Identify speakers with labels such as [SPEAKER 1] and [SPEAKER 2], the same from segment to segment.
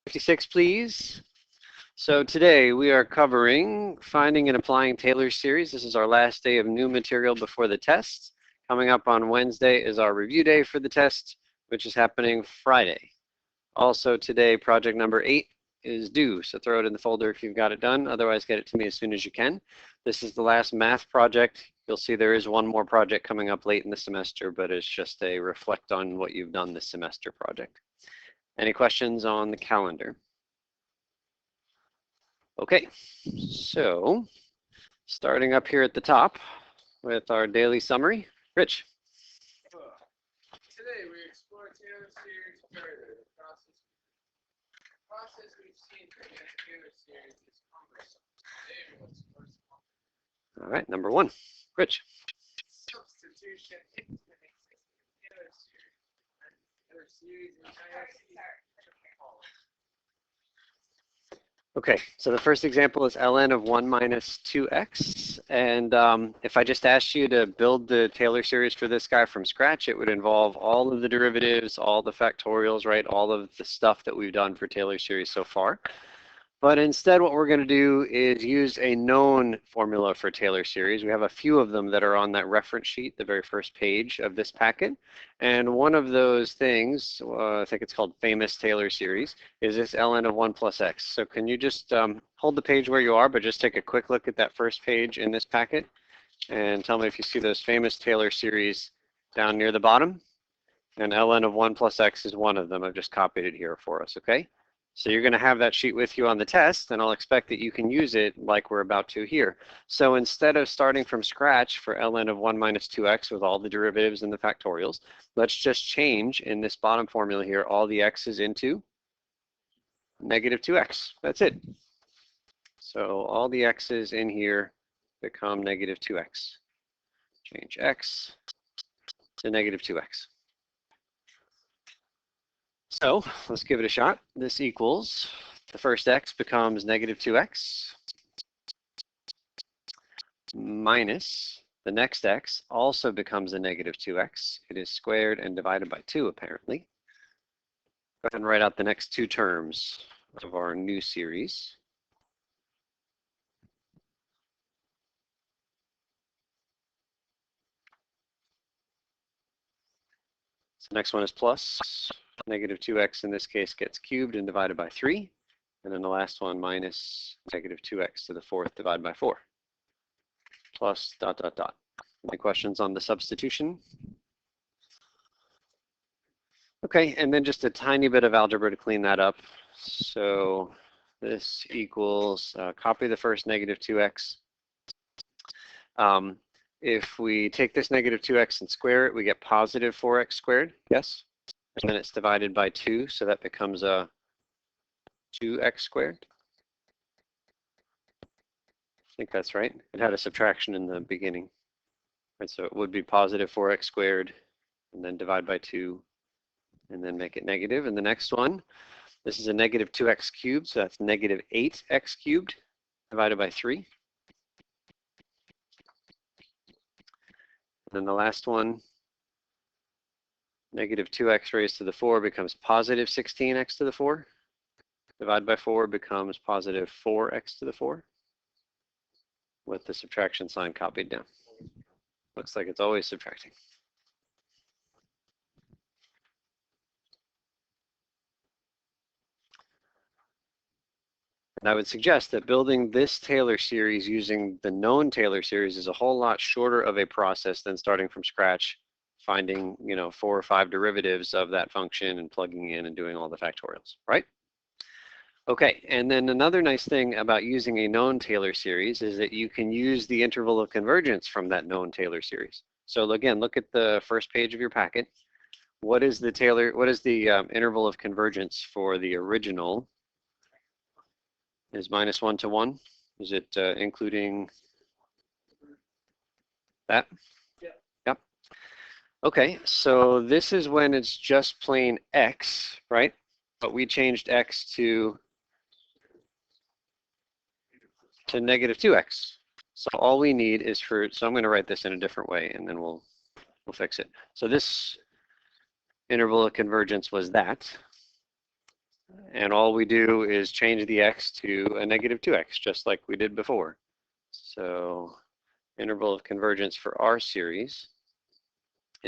[SPEAKER 1] 56, please. So today we are covering finding and applying Taylor series. This is our last day of new material before the test. Coming up on Wednesday is our review day for the test, which is happening Friday. Also today, project number 8 is due, so throw it in the folder if you've got it done. Otherwise, get it to me as soon as you can. This is the last math project. You'll see there is one more project coming up late in the semester, but it's just a reflect on what you've done this semester project. Any questions on the calendar? Okay, so starting up here at the top with our daily summary. Rich.
[SPEAKER 2] Today we explore Taylor series further. The process we've seen for the Taylor series is cumbersome. Today we will explore some.
[SPEAKER 1] All right, number 1. Rich.
[SPEAKER 2] Substitution into an existing Taylor series. Taylor series entirety.
[SPEAKER 1] Okay, so the first example is ln of 1 minus 2x. And if I just asked you to build the Taylor series for this guy from scratch, it would involve all of the derivatives, all the factorials, right? All of the stuff that we've done for Taylor series so far. But instead, what we're going to do is use a known formula for Taylor series. We have a few of them that are on that reference sheet, the very first page of this packet. And one of those things, I think it's called famous Taylor series, is this ln of 1 plus x. So can you just hold the page where you are, but just take a quick look at that first page in this packet and tell me if you see those famous Taylor series down near the bottom. And ln of 1 plus x is one of them. I've just copied it here for us, okay? So you're going to have that sheet with you on the test, and I'll expect that you can use it like we're about to here. So instead of starting from scratch for ln of 1 minus 2x with all the derivatives and the factorials, let's just change in this bottom formula here all the x's into negative 2x. That's it. So all the x's in here become negative 2x. Change x to negative 2x. So let's give it a shot. This equals, the first x becomes negative 2x minus the next x also becomes a negative 2x. It is squared and divided by 2 apparently. Go ahead and write out the next 2 terms of our new series. So the next one is plus. Negative 2x in this case gets cubed and divided by 3. And then the last one minus negative 2x to the 4th divided by 4. Plus dot, dot, dot. Any questions on the substitution? Okay, and then just a tiny bit of algebra to clean that up. So this equals, copy the first negative 2x. If we take this negative 2x and square it, we get positive 4x squared, yes? And then it's divided by 2, so that becomes a 2x squared. I think that's right. It had a subtraction in the beginning. Right, so it would be positive 4x squared, and then divide by 2, and then make it negative. And the next one, this is a negative 2x cubed, so that's negative 8x cubed divided by 3. And then the last one, negative 2x raised to the 4 becomes positive 16x to the 4. Divide by 4 becomes positive 4x to the 4 with the subtraction sign copied down. Looks like it's always subtracting. And I would suggest that building this Taylor series using the known Taylor series is a whole lot shorter of a process than starting from scratch, finding, 4 or 5 derivatives of that function and plugging in and doing all the factorials, right? Okay, and then another nice thing about using a known Taylor series is that you can use the interval of convergence from that known Taylor series. So again, look at the first page of your packet. What is the interval of convergence for the original? Is minus 1 to 1? Is it including that?
[SPEAKER 2] Yeah.
[SPEAKER 1] Yep. Okay, so this is when it's just plain x, right? But we changed x to negative 2x. So all we need is so I'm going to write this in a different way, and then we'll fix it. So this interval of convergence was that. And all we do is change the x to a negative 2x, just like we did before. So interval of convergence for our series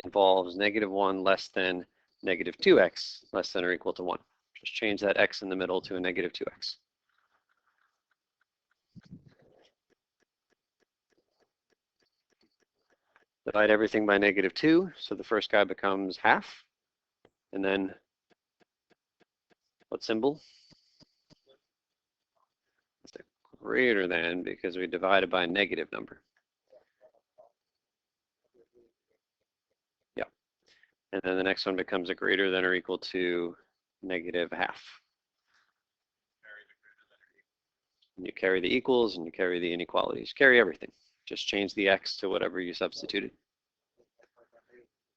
[SPEAKER 1] involves -1 less than negative 2x less than or equal to 1. Just change that x in the middle to a negative 2x. Divide everything by -2, so the first guy becomes half. And then what symbol? It's a greater than, because we divided by a negative number. Yeah. And then the next one becomes a greater than or equal to -1/2. And you carry the equals and you carry the inequalities. Carry everything. Just change the x to whatever you substituted.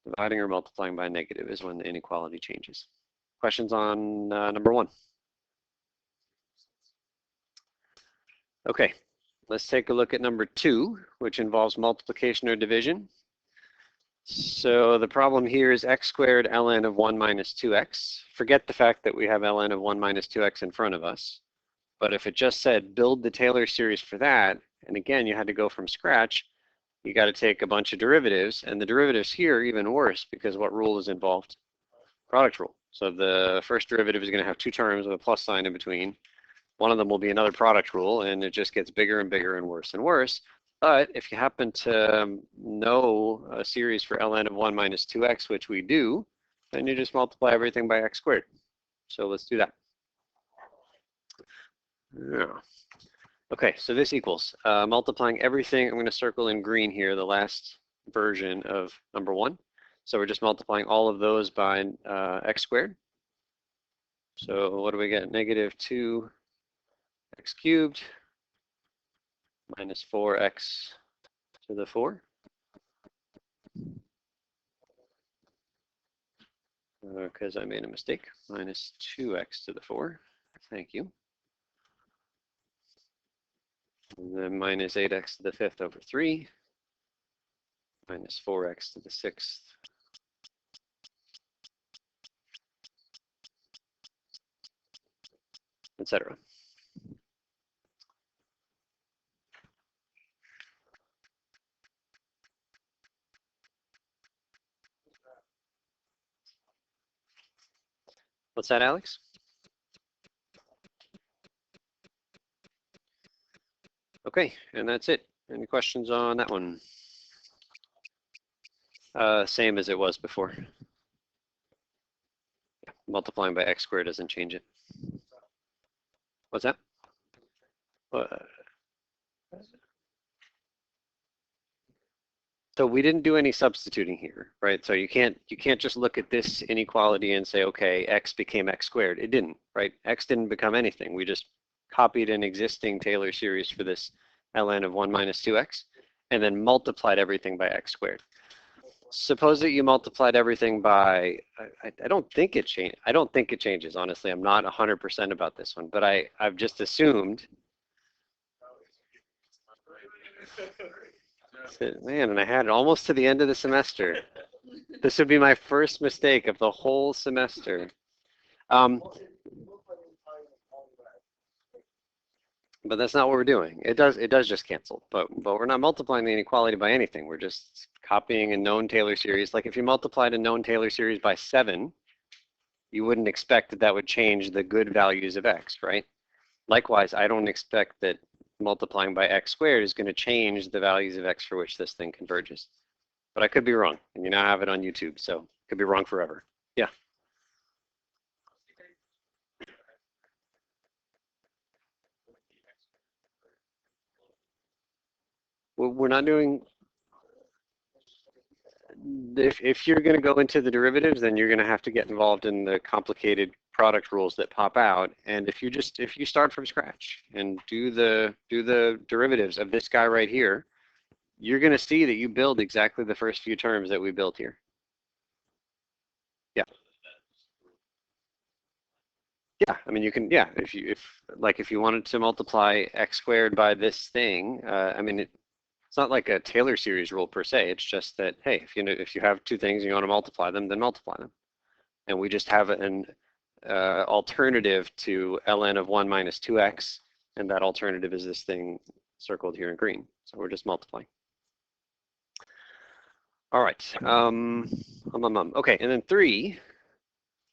[SPEAKER 1] Dividing or multiplying by negative is when the inequality changes. Questions on number 1? Okay, let's take a look at number 2, which involves multiplication or division. So the problem here is x squared ln of 1 minus 2x. Forget the fact that we have ln of 1 minus 2x in front of us. But if it just said build the Taylor series for that, and again, you had to go from scratch, you got to take a bunch of derivatives, and the derivatives here are even worse because what rule is involved? Product rule. So the first derivative is going to have 2 terms with a plus sign in between. One of them will be another product rule, and it just gets bigger and bigger and worse and worse. But if you happen to know a series for ln of 1 minus 2x, which we do, then you just multiply everything by x squared. So let's do that. Yeah. Okay, so this equals multiplying everything. I'm going to circle in green here the last version of number 1. So we're just multiplying all of those by x squared. So what do we get? -2x cubed minus 4x to the 4. Because I made a mistake. Minus 2x to the 4. Thank you. And then minus 8x to the 5th over 3. Minus 4x to the 6th. Etc. What's that, Alex? Okay, and that's it. Any questions on that one? Same as it was before. Multiplying by x squared doesn't change it. What's that? So we didn't do any substituting here, right? So you can't just look at this inequality and say, okay, x became x squared. It didn't, right? X didn't become anything. We just copied an existing Taylor series for this ln of 1 minus 2x and then multiplied everything by x squared. Suppose that you multiplied everything by, I don't think it changes. I don't think it changes, honestly. I'm not 100% about this one, but I've just assumed. Man, and I had it almost to the end of the semester. This would be my first mistake of the whole semester. But that's not what we're doing. It does just cancel, but we're not multiplying the inequality by anything. We're just copying a known Taylor series. Like if you multiplied a known Taylor series by 7, you wouldn't expect that that would change the good values of x, right? Likewise, I don't expect that multiplying by x squared is going to change the values of x for which this thing converges. But I could be wrong, and you now have it on YouTube, so it could be wrong forever. Yeah. Well, we're not doing. If you're going to go into the derivatives, then you're going to have to get involved in the complicated product rules that pop out. And if you start from scratch and do the derivatives of this guy right here, you're going to see that you build exactly the first few terms that we built here. Yeah. Yeah, I mean you can. Yeah, if you wanted to multiply x squared by this thing, I mean it's not like a Taylor series rule per se. It's just that, hey, if you have two things and you want to multiply them, then multiply them. And we just have alternative to ln of 1 minus 2x, and that alternative is this thing circled here in green. So we're just multiplying. All right. Okay, and then 3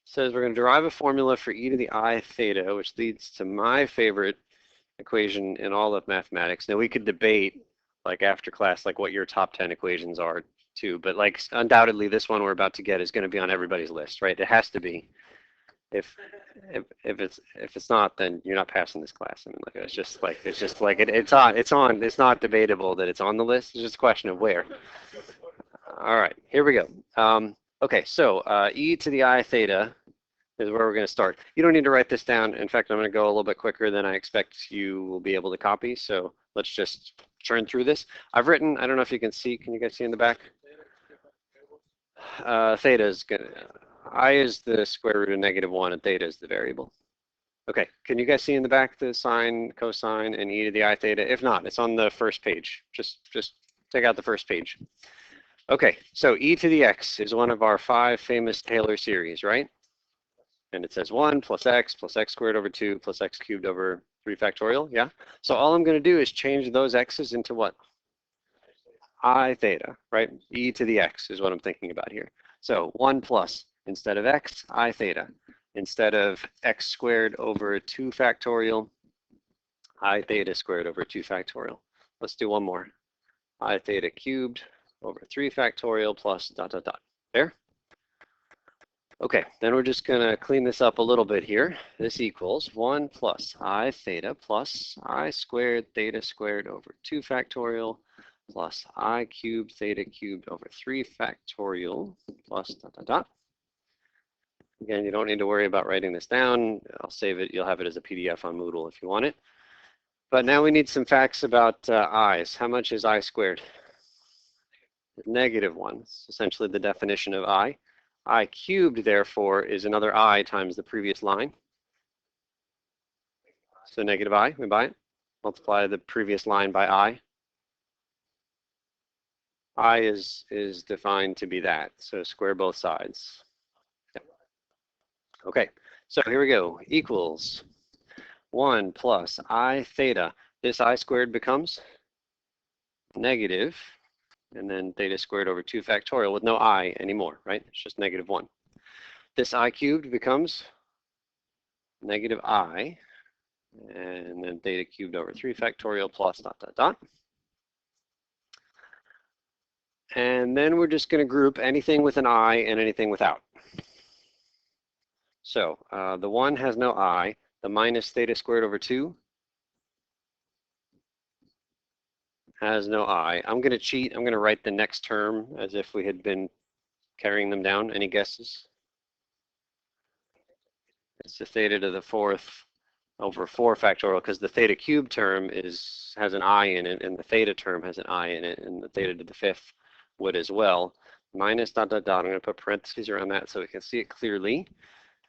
[SPEAKER 1] says we're going to derive a formula for e to the I theta, which leads to my favorite equation in all of mathematics. Now we could debate, like after class, like what your top 10 equations are too, but like undoubtedly this one we're about to get is going to be on everybody's list, right? It has to be. If it's not, then you're not passing this class. I mean, like it's just like it's on. It's not debatable that it's on the list. It's just a question of where. All right, here we go. Okay, so e to the I theta is where we're going to start. You don't need to write this down. In fact, I'm going to go a little bit quicker than I expect you will be able to copy. So let's just churn through this. I've written, I don't know if you can see, can you guys see in the back? Theta is going to, I is the square root of -1 and theta is the variable. Okay, can you guys see in the back the sine, cosine, and e to the I theta? If not, it's on the first page. Just take out the first page. Okay, so e to the x is one of our 5 famous Taylor series, right? And it says 1 plus x squared over 2 plus x cubed over 3 factorial, yeah? So all I'm going to do is change those x's into what? I theta, right? E to the x is what I'm thinking about here. So 1 plus, instead of x, I theta. Instead of x squared over 2 factorial, I theta squared over 2 factorial. Let's do one more. I theta cubed over 3 factorial plus dot, dot, dot. There? Okay, then we're just going to clean this up a little bit here. This equals 1 plus I theta plus I squared theta squared over 2 factorial plus I cubed theta cubed over 3 factorial plus dot, dot, dot. Again, you don't need to worry about writing this down. I'll save it. You'll have it as a PDF on Moodle if you want it. But now we need some facts about i's. How much is I squared? -1. It's essentially the definition of I. I cubed, therefore, is another I times the previous line. So negative I, we buy it. Multiply the previous line by I. I is defined to be that, so square both sides. Yep. Okay, so here we go. Equals 1 plus I theta. This I squared becomes negative, and then theta squared over 2 factorial with no I anymore, right? It's just -1. This I cubed becomes negative I, and then theta cubed over 3 factorial plus dot, dot, dot. And then we're just going to group anything with an I and anything without. So the 1 has no I. The minus theta squared over 2 has no I. I'm going to cheat. I'm going to write the next term as if we had been carrying them down. Any guesses? It's the theta to the 4th over 4 factorial, because the theta cubed term has an I in it, and the theta term has an I in it, and the theta to the 5th would as well. Minus dot, dot, dot. I'm going to put parentheses around that so we can see it clearly.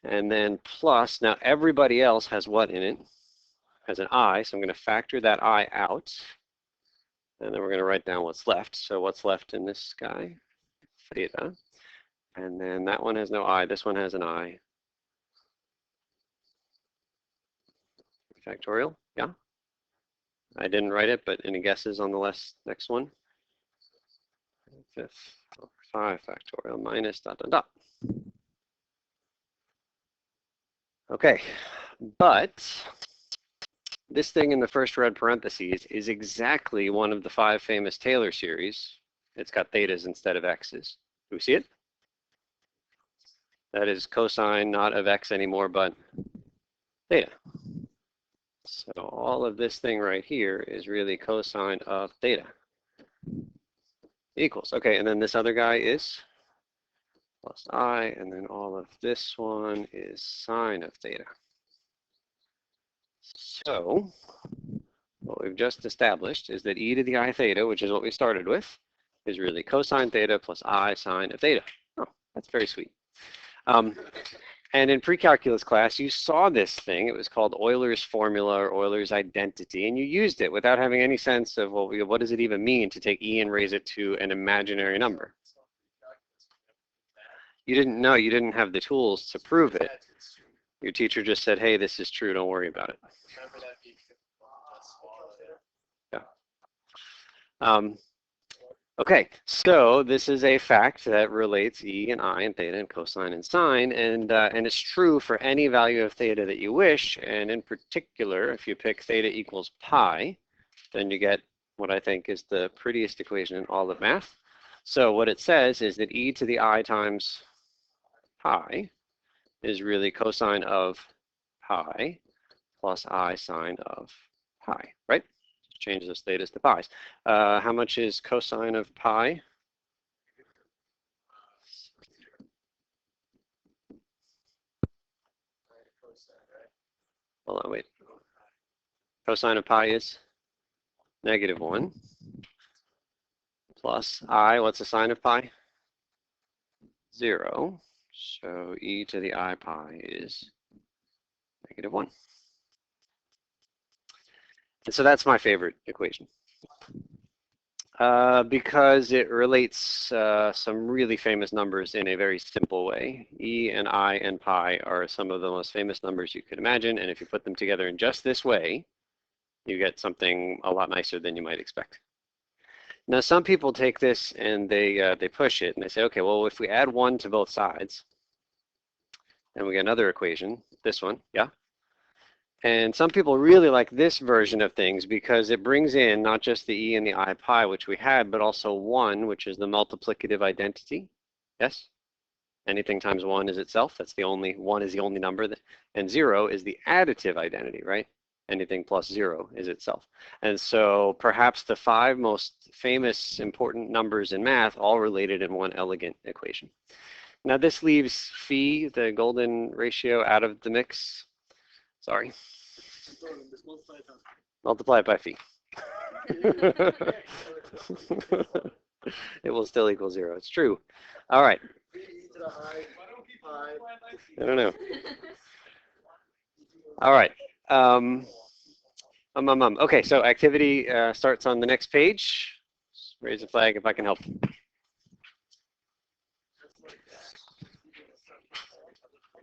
[SPEAKER 1] And then plus, now everybody else has what in it? Has an I, so I'm going to factor that I out. And then we're going to write down what's left. So what's left in this guy? Theta. And then that one has no I. This one has an I. Factorial, yeah? I didn't write it, but any guesses on the next one? 5th over 5 factorial minus dot, dot, dot. Okay, but this thing in the first red parentheses is exactly one of the 5 famous Taylor series. It's got thetas instead of x's. Do we see it? That is cosine, not of x anymore, but theta. So all of this thing right here is really cosine of theta. Equals, okay, and then this other guy is plus I, and then all of this one is sine of theta. So what we've just established is that e to the I theta, which is what we started with, is really cosine theta plus I sine of theta. Oh, that's very sweet. And in pre-calculus class, you saw this thing. It was called Euler's formula or Euler's identity, and you used it without having any sense of, well, what does it even mean to take e and raise it to an imaginary number? You didn't know. You didn't have the tools to prove it. Your teacher just said, hey, this is true, don't worry about it.
[SPEAKER 2] Remember that being
[SPEAKER 1] Okay, so this is a fact that relates E and I and theta and cosine and sine, and it's true for any value of theta that you wish, and in particular, if you pick theta equals pi, then you get what I think is the prettiest equation in all of math. So what it says is that e to the I times pi is really cosine of pi plus I sine of pi, right? Change those thetas to pi's. How much is cosine of pi? Hold on, wait. Cosine of pi is -1 plus I, what's the sine of pi? 0. So e to the I pi is -1. And so that's my favorite equation. Because it relates some really famous numbers in a very simple way. E and I and pi are some of the most famous numbers you could imagine, and if you put them together in just this way, you get something a lot nicer than you might expect. Now, some people take this and they push it, and they say, okay, well, if we add 1 to both sides, then we get another equation, this one, yeah? And some people really like this version of things because it brings in not just the e and the I pi, which we had, but also 1, which is the multiplicative identity. Yes? Anything times 1 is itself. That's the only, 1 is the only number. And 0 is the additive identity, right? Anything plus 0 is itself. And so perhaps the 5 most famous important numbers in math all related in one elegant equation. Now this leaves phi, the golden ratio, out of the mix. Sorry. Multiply it by phi. It will still equal 0. It's true. All right. I don't know. All right. Okay, so activity starts on the next page. Raise a flag if I can help.